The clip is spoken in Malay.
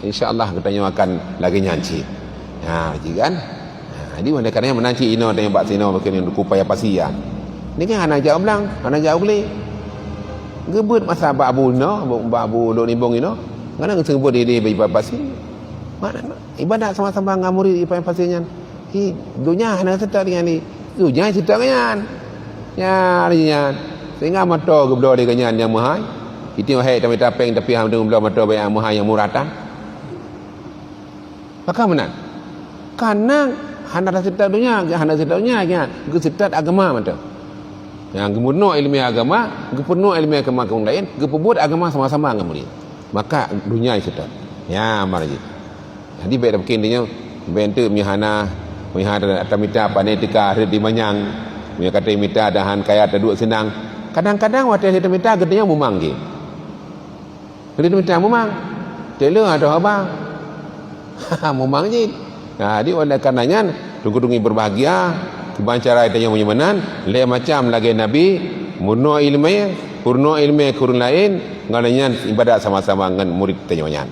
InsyaAllah katanya akan lagi nyanci. Ha, kan? Jadi mana kadang menanci ino tanya bak sino makin kupaya pasia. Ni kan anak jauh belang, anak jauh beli. Gebut masa bak abu no, bak abu lo nimbong ino. Ngana ngesebut di bagi pasi. Mana ibadat sama-sama ngamuri ipaya pasinya. Hi dunia hana setak dengan ni. Dunia setak dengan. Ya rinya. Sehingga mata gebdo di kanyan yang mahai. Itu hai tapi tapeng tapi ham dengan belah mata bayang mahai yang muratan. Maka mana? Karena hana setak dunia, hana setak dunia kan. Setak agama mata. Yang gemuno ilmu agama, gepenuh ilmu agama kaum lain, gepebut agama sama-sama ngamuri. Maka dunia itu tak. Ya maraji. Jadi baik dah bikin dia bentuk mihana atamita panetika di manyang. Dia kata mita dahan kaya taduk senang. Kadang-kadang waktu dia mita gedenya mumang ge. Dia mita mumang. Tele atau apa? Mumang je. Jadi oleh karenanya tunggu-tunggu berbahagia kebancara itu yang menyemanan le macam lagi nabi murno ilmu purno ilmu kurun lain ngalanya ibadat sama-sama dengan murid tanya